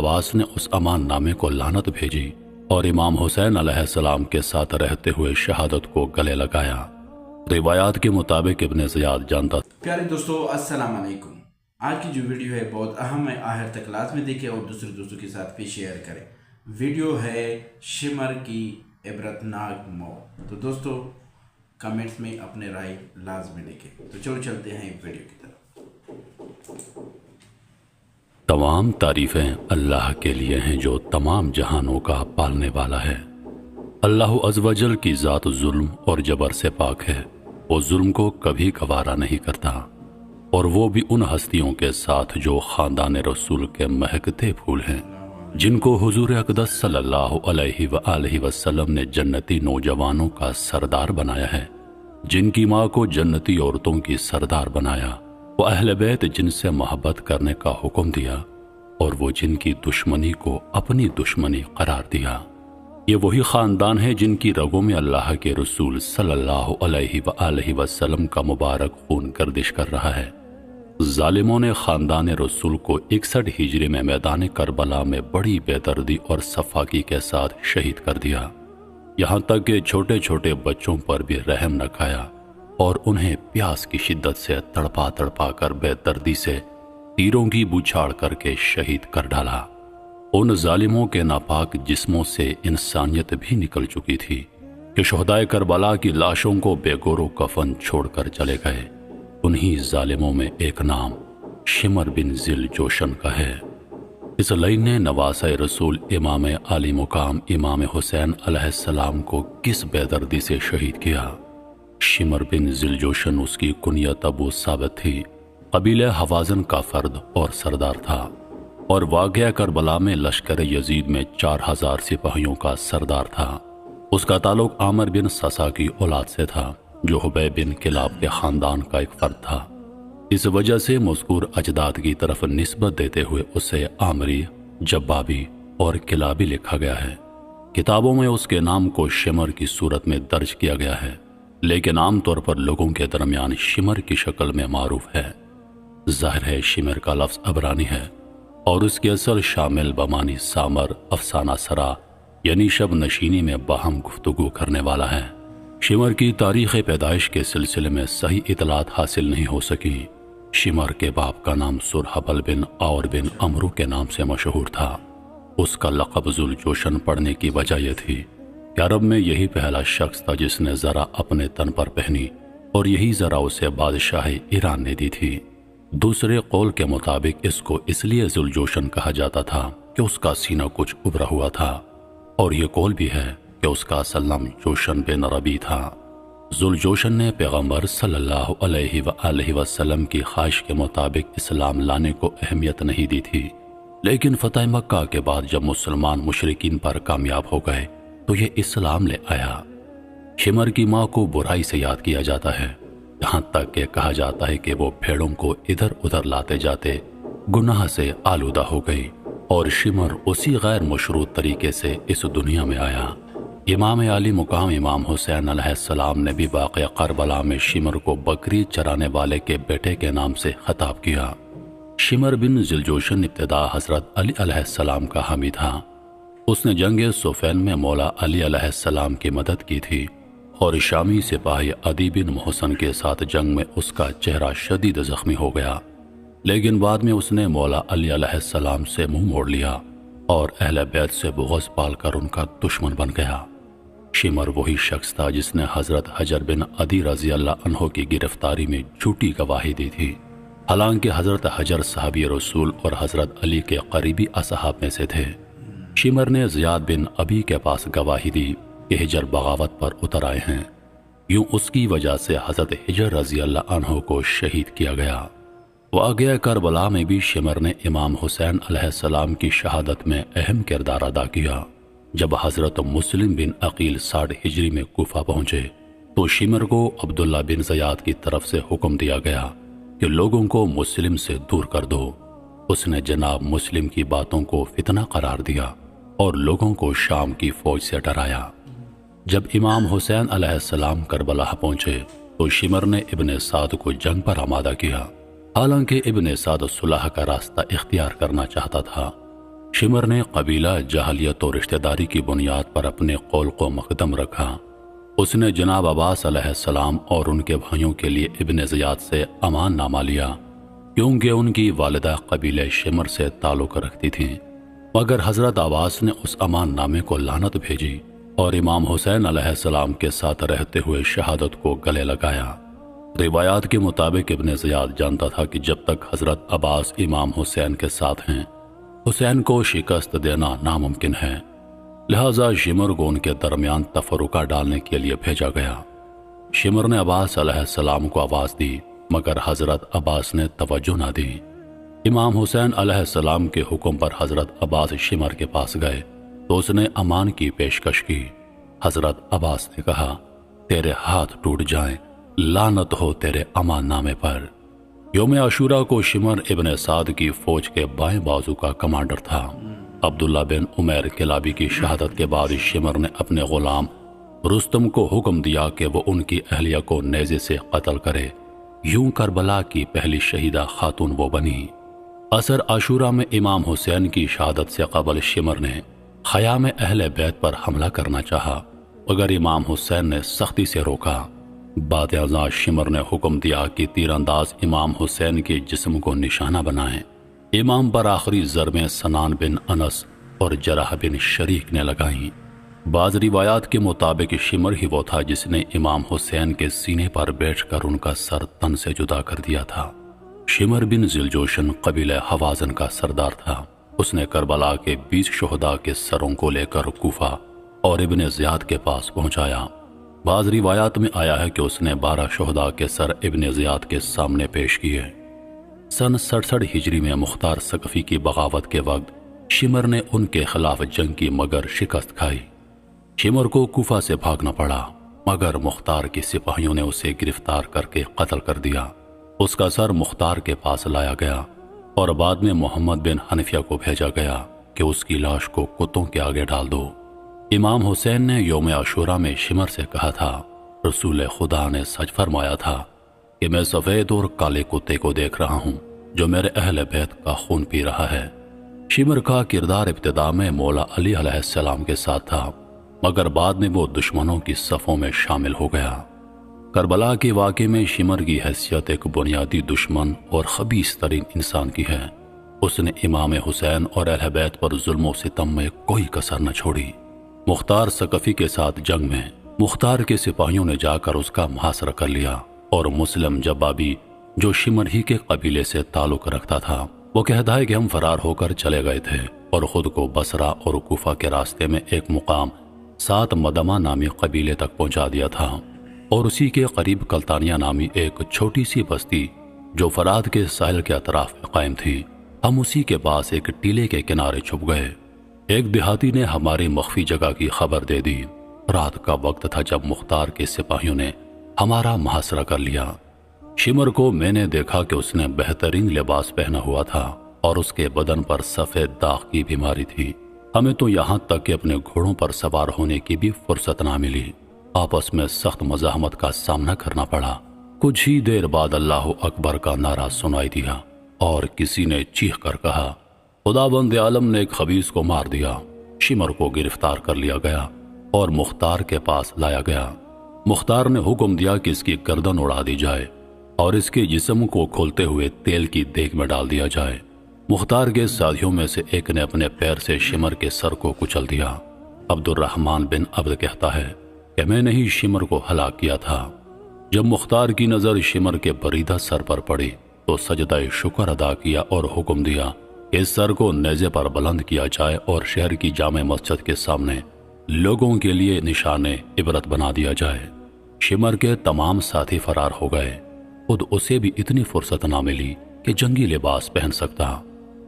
حواس نے اس امان نامے کو لعنت بھیجی اور امام حسین علیہ السلام کے ساتھ رہتے ہوئے شہادت کو گلے لگایا۔ روایات کے مطابق ابن زیاد جانتا تھا۔ پیارے دوستو السلام علیکم۔ آج کی جو ویڈیو ہے بہت اہم ہے، آخر تک لازمی دیکھیں اور دوسرے دوستوں کے ساتھ بھی شیئر کریں۔ ویڈیو ہے شمر کی عبرتناک موت۔ تو دوستو کمنٹس میں اپنے رائے لازمی لکھیں۔ تو چلو چلتے ہیں ویڈیو کی طرف۔ تمام تعریفیں اللہ کے لیے ہیں جو تمام جہانوں کا پالنے والا ہے۔ اللہ عز و جل کی ذات ظلم اور جبر سے پاک ہے، وہ ظلم کو کبھی گوارا نہیں کرتا، اور وہ بھی ان ہستیوں کے ساتھ جو خاندان رسول کے مہکتے پھول ہیں، جن کو حضور اقدس صلی اللہ علیہ وآلہ وسلم نے جنتی نوجوانوں کا سردار بنایا ہے، جن کی ماں کو جنتی عورتوں کی سردار بنایا، وہ اہل بیت جن سے محبت کرنے کا حکم دیا اور وہ جن کی دشمنی کو اپنی دشمنی قرار دیا۔ یہ وہی خاندان ہے جن کی رگوں میں اللہ کے رسول صلی اللہ علیہ وآلہ وسلم کا مبارک خون گردش کر رہا ہے۔ ظالموں نے خاندان رسول کو 61 ہجری میں میدان کربلا میں بڑی بے دردی اور صفاقی کے ساتھ شہید کر دیا، یہاں تک کہ چھوٹے چھوٹے بچوں پر بھی رحم نہ کھایا اور انہیں پیاس کی شدت سے تڑپا تڑپا کر بے دردی سے تیروں کی بوچھاڑ کر کے شہید کر ڈالا۔ ان ظالموں کے ناپاک جسموں سے انسانیت بھی نکل چکی تھی کہ شہدائے کربلا کی لاشوں کو بے گور و کفن چھوڑ کر چلے گئے۔ انہی ظالموں میں ایک نام شمر بن ذل جوشن کا ہے۔ اس لعین نے نواسہ رسول امام عالی مقام امام حسین علیہ السلام کو کس بے دردی سے شہید کیا۔ شمر بن ذل جوشن اس کی کنیت ابو ثابت تھی، قبیلہ حوازن کا فرد اور سردار تھا، اور واقعہ کربلا میں لشکر یزید میں 4000 سپاہیوں کا سردار تھا۔ اس کا تعلق عامر بن سسا کی اولاد سے تھا جو حبیب بن کلاب کے خاندان کا ایک فرد تھا۔ اس وجہ سے مذکور اجداد کی طرف نسبت دیتے ہوئے اسے عامری، جبابی اور کلابی لکھا گیا ہے۔ کتابوں میں اس کے نام کو شمر کی صورت میں درج کیا گیا ہے، لیکن عام طور پر لوگوں کے درمیان شمر کی شکل میں معروف ہے۔ ظاہر ہے شمر کا لفظ عبرانی ہے اور اس کے اصل شامل بمانی سامر، افسانہ سرا یعنی شب نشینی میں باہم گفتگو کرنے والا ہے۔ شمر کی تاریخ پیدائش کے سلسلے میں صحیح اطلاعات حاصل نہیں ہو سکی۔ شمر کے باپ کا نام سرحبل بن اور بن امرو کے نام سے مشہور تھا۔ اس کا لقب ذل جوشن پڑنے کی وجہ یہ تھی کہ عرب میں یہی پہلا شخص تھا جس نے ذرا اپنے تن پر پہنی اور یہی ذرا اسے بادشاہ ایران نے دی تھی۔ دوسرے قول کے مطابق اس کو اس لیے ذل جوشن کہا جاتا تھا کہ اس کا سینہ کچھ ابھرا ہوا تھا، اور یہ قول بھی ہے کہ اس کا اصل نام جوشن بن ربی تھا۔ ذل جوشن نے پیغمبر صلی اللہ علیہ وآلہ وسلم کی خواہش کے مطابق اسلام لانے کو اہمیت نہیں دی تھی، لیکن فتح مکہ کے بعد جب مسلمان مشرکین پر کامیاب ہو گئے تو یہ اسلام لے آیا۔ شمر کی ماں کو برائی سے یاد کیا جاتا ہے، یہاں تک کہ کہا جاتا ہے کہ وہ بھیڑوں کو ادھر ادھر لاتے جاتے گناہ سے آلودہ ہو گئی، اور شمر اسی غیر مشروط طریقے سے اس دنیا میں آیا۔ امام عالی مقام امام حسین علیہ السلام نے بھی واقعہ کربلا میں شمر کو بکری چرانے والے کے بیٹے کے نام سے خطاب کیا۔ شمر بن ذل جوشن ابتدا حضرت علی علیہ السلام کا حامی تھا۔ اس نے جنگ صفین میں مولا علی علیہ السلام کی مدد کی تھی، اور شامی سپاہی عدی بن محسن کے ساتھ جنگ میں اس کا چہرہ شدید زخمی ہو گیا، لیکن بعد میں اس نے مولا علی علیہ السلام سے منہ موڑ لیا اور اہل بیت سے بغض پال کر ان کا دشمن بن گیا۔ شمر وہی شخص تھا جس نے حضرت حجر بن عدی رضی اللہ عنہ کی گرفتاری میں جھوٹی گواہی دی تھی، حالانکہ حضرت حجر صحابی رسول اور حضرت علی کے قریبی اصحاب میں سے تھے۔ شمر نے زیاد بن ابی کے پاس گواہی دی کہ حجر بغاوت پر اتر آئے ہیں، یوں اس کی وجہ سے حضرت حجر رضی اللہ عنہ کو شہید کیا گیا۔ واقعہ کربلا میں بھی شمر نے امام حسین علیہ السلام کی شہادت میں اہم کردار ادا کیا۔ جب حضرت مسلم بن عقیل 60 ہجری میں کوفہ پہنچے تو شمر کو عبداللہ بن زیاد کی طرف سے حکم دیا گیا کہ لوگوں کو مسلم سے دور کر دو۔ اس نے جناب مسلم کی باتوں کو فتنہ قرار دیا اور لوگوں کو شام کی فوج سے ڈرایا۔ جب امام حسین علیہ السلام کربلا پہنچے تو شمر نے ابن سعد کو جنگ پر آمادہ کیا، حالانکہ ابن سعد صلح کا راستہ اختیار کرنا چاہتا تھا، شمر نے قبیلہ جاہلیت اور رشتہ داری کی بنیاد پر اپنے قول کو مقدم رکھا۔ اس نے جناب عباس علیہ السلام اور ان کے بھائیوں کے لیے ابن زیاد سے امان نامہ لیا، کیونکہ ان کی والدہ قبیلہ شمر سے تعلق رکھتی تھیں، مگر حضرت عباس نے اس امان نامے کو لعنت بھیجی اور امام حسین علیہ السلام کے ساتھ رہتے ہوئے شہادت کو گلے لگایا۔ روایات کے مطابق ابن زیاد جانتا تھا کہ جب تک حضرت عباس امام حسین کے ساتھ ہیں، حسین کو شکست دینا ناممکن ہے، لہذا شمر کو ان کے درمیان تفرقہ ڈالنے کے لیے بھیجا گیا۔ شمر نے عباس علیہ السلام کو آواز دی، مگر حضرت عباس نے توجہ نہ دی۔ امام حسین علیہ السلام کے حکم پر حضرت عباس شمر کے پاس گئے تو اس نے امان کی پیشکش کی۔ حضرت عباس نے کہا، تیرے ہاتھ ٹوٹ جائیں، لعنت ہو تیرے امان نامے پر۔ یوم عاشورہ کو شمر ابن سعد کی فوج کے بائیں بازو کا کمانڈر تھا۔ عبداللہ بن عمیر کلابی کی شہادت کے بعد شمر نے اپنے غلام رستم کو حکم دیا کہ وہ ان کی اہلیہ کو نیزے سے قتل کرے۔ یوں کربلا کی پہلی شہیدہ خاتون وہ بنی۔ عصر عاشورہ میں امام حسین کی شہادت سے قبل شمر نے خیام اہل بیت پر حملہ کرنا چاہا، مگر امام حسین نے سختی سے روکا۔ بعد ازاں شمر نے حکم دیا کہ تیر انداز امام حسین کے جسم کو نشانہ بنائیں۔ امام پر آخری ضربیں سنان بن انس اور جرح بن شریک نے لگائیں۔ بعض روایات کے مطابق شمر ہی وہ تھا جس نے امام حسین کے سینے پر بیٹھ کر ان کا سر تن سے جدا کر دیا تھا۔ شمر بن ذوالجوشن قبیلہ حوازن کا سردار تھا۔ اس نے کربلا کے 20 شہداء کے سروں کو لے کر کوفہ اور ابن زیاد کے پاس پہنچایا۔ بعض روایات میں آیا ہے کہ اس نے 12 شہداء کے سر ابن زیاد کے سامنے پیش کیے۔ سن 67 ہجری میں مختار ثقفی کی بغاوت کے وقت شمر نے ان کے خلاف جنگ کی مگر شکست کھائی۔ شمر کو کوفہ سے بھاگنا پڑا، مگر مختار کے سپاہیوں نے اسے گرفتار کر کے قتل کر دیا۔ اس کا سر مختار کے پاس لایا گیا اور بعد میں محمد بن حنفیہ کو بھیجا گیا کہ اس کی لاش کو کتوں کے آگے ڈال دو۔ امام حسین نے یوم عاشورہ میں شمر سے کہا تھا، رسول خدا نے سچ فرمایا تھا کہ میں سفید اور کالے کتے کو دیکھ رہا ہوں جو میرے اہل بیت کا خون پی رہا ہے۔ شمر کا کردار ابتدا میں مولا علی علیہ السلام کے ساتھ تھا، مگر بعد میں وہ دشمنوں کی صفوں میں شامل ہو گیا۔ کربلا کے واقعے میں شمر کی حیثیت ایک بنیادی دشمن اور خبیث ترین انسان کی ہے۔ اس نے امام حسین اور اہل بیت پر ظلم و ستم میں کوئی کسر نہ چھوڑی۔ مختار ثقفی کے ساتھ جنگ میں مختار کے سپاہیوں نے جا کر اس کا محاصرہ کر لیا، اور مسلم جبابی جو شمر ہی کے قبیلے سے تعلق رکھتا تھا، وہ کہتا ہے کہ ہم فرار ہو کر چلے گئے تھے اور خود کو بصرہ اور کوفہ کے راستے میں ایک مقام 7 مدمہ نامی قبیلے تک پہنچا دیا تھا، اور اسی کے قریب کلتانیہ نامی ایک چھوٹی سی بستی جو فرات کے ساحل کے اطراف میں قائم تھی۔ ہم اسی کے پاس ایک ٹیلے کے کنارے چھپ گئے۔ ایک دیہاتی نے ہماری مخفی جگہ کی خبر دے دی۔ رات کا وقت تھا جب مختار کے سپاہیوں نے ہمارا محاصرہ کر لیا۔ شمر کو میں نے دیکھا کہ اس نے بہترین لباس پہنا ہوا تھا اور اس کے بدن پر سفید داغ کی بیماری تھی۔ ہمیں تو یہاں تک کہ اپنے گھوڑوں پر سوار ہونے کی بھی فرصت نہ ملی۔ آپس میں سخت مزاحمت کا سامنا کرنا پڑا۔ کچھ ہی دیر بعد اللہ اکبر کا نعرہ سنائی دیا اور کسی نے چیخ کر کہا، خداوند عالم نے ایک خبیث کو مار دیا۔ شمر کو گرفتار کر لیا گیا اور مختار کے پاس لایا گیا۔ مختار نے حکم دیا کہ اس کی گردن اڑا دی جائے اور اس کے جسم کو کھولتے ہوئے تیل کی دیگ میں ڈال دیا جائے۔ مختار کے ساتھیوں میں سے ایک نے اپنے پیر سے شمر کے سر کو کچل دیا۔ عبد الرحمن بن عبد کہتا ہے کہ میں نے ہی شمر کو ہلاک کیا تھا۔ جب مختار کی نظر شمر کے بریدہ سر پر پڑی تو سجدہ شکر ادا کیا اور حکم دیا کہ اس سر کو نیزے پر بلند کیا جائے اور شہر کی جامع مسجد کے سامنے لوگوں کے لیے نشان عبرت بنا دیا جائے۔ شمر کے تمام ساتھی فرار ہو گئے۔ خود اسے بھی اتنی فرصت نہ ملی کہ جنگی لباس پہن سکتا۔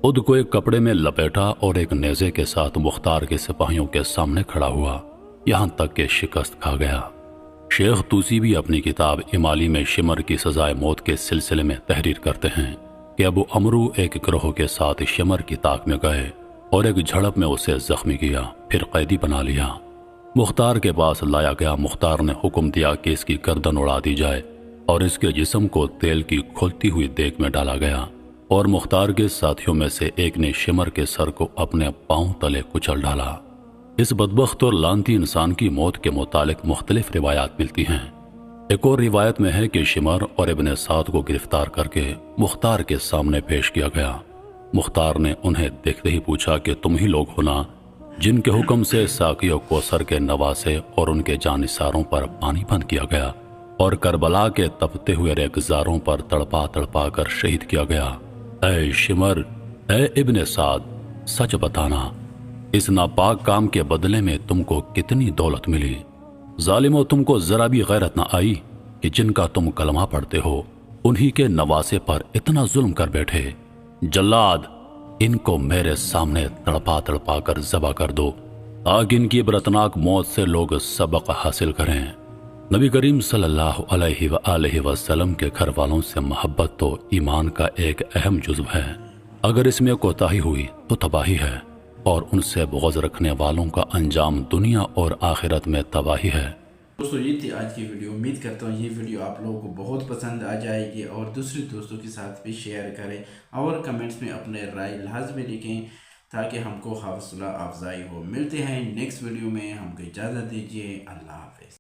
خود کو ایک کپڑے میں لپیٹا اور ایک نیزے کے ساتھ مختار کے سپاہیوں کے سامنے کھڑا ہوا، یہاں تک کہ شکست کھا گیا۔ شیخ توسی بھی اپنی کتاب امالی میں شمر کی سزائے موت کے سلسلے میں تحریر کرتے ہیں کہ ابو امرو ایک گروہ کے ساتھ شمر کی طاق میں گئے اور ایک جھڑپ میں اسے زخمی کیا، پھر قیدی بنا لیا۔ مختار کے پاس لایا گیا۔ مختار نے حکم دیا کہ اس کی گردن اڑا دی جائے اور اس کے جسم کو تیل کی کھولتی ہوئی دیگ میں ڈالا گیا۔ اور مختار کے ساتھیوں میں سے ایک نے شمر کے سر کو اپنے پاؤں تلے کچل ڈالا۔ اس بدبخت اور لعنتی انسان کی موت کے متعلق مختلف روایات ملتی ہیں۔ ایک اور روایت میں ہے کہ شمر اور ابن سعد کو گرفتار کر کے مختار کے سامنے پیش کیا گیا۔ مختار نے انہیں دیکھتے ہی پوچھا کہ تم ہی لوگ ہو نا جن کے حکم سے ساقی و کوثر کے نواسے اور ان کے جانثاروں پر پانی بند کیا گیا اور کربلا کے تپتے ہوئے ریگزاروں پر تڑپا تڑپا کر شہید کیا گیا۔ اے شمر، اے ابن سعد، سچ بتانا، اس ناپاک کام کے بدلے میں تم کو کتنی دولت ملی؟ ظالموں، تم کو ذرا بھی غیرت نہ آئی کہ جن کا تم کلمہ پڑھتے ہو انہی کے نواسے پر اتنا ظلم کر بیٹھے؟ جلاد، ان کو میرے سامنے تڑپا تڑپا کر ذبح کر دو تاکہ ان کی عبرتناک موت سے لوگ سبق حاصل کریں۔ نبی کریم صلی اللہ علیہ وآلہ وسلم کے گھر والوں سے محبت تو ایمان کا ایک اہم جزو ہے۔ اگر اس میں کوتاہی ہوئی تو تباہی ہے، اور ان سے بغض رکھنے والوں کا انجام دنیا اور آخرت میں تباہی ہے۔ دوستو یہ تھی آج کی ویڈیو۔ امید کرتا ہوں یہ ویڈیو آپ لوگوں کو بہت پسند آ جائے گی، اور دوسرے دوستوں کے ساتھ بھی شیئر کریں اور کمنٹس میں اپنے رائے لازمی لکھیں تاکہ ہم کو حوصلہ افزائی ہو۔ ملتے ہیں نیکسٹ ویڈیو میں، ہم کو اجازت دیجیے، اللہ حافظ۔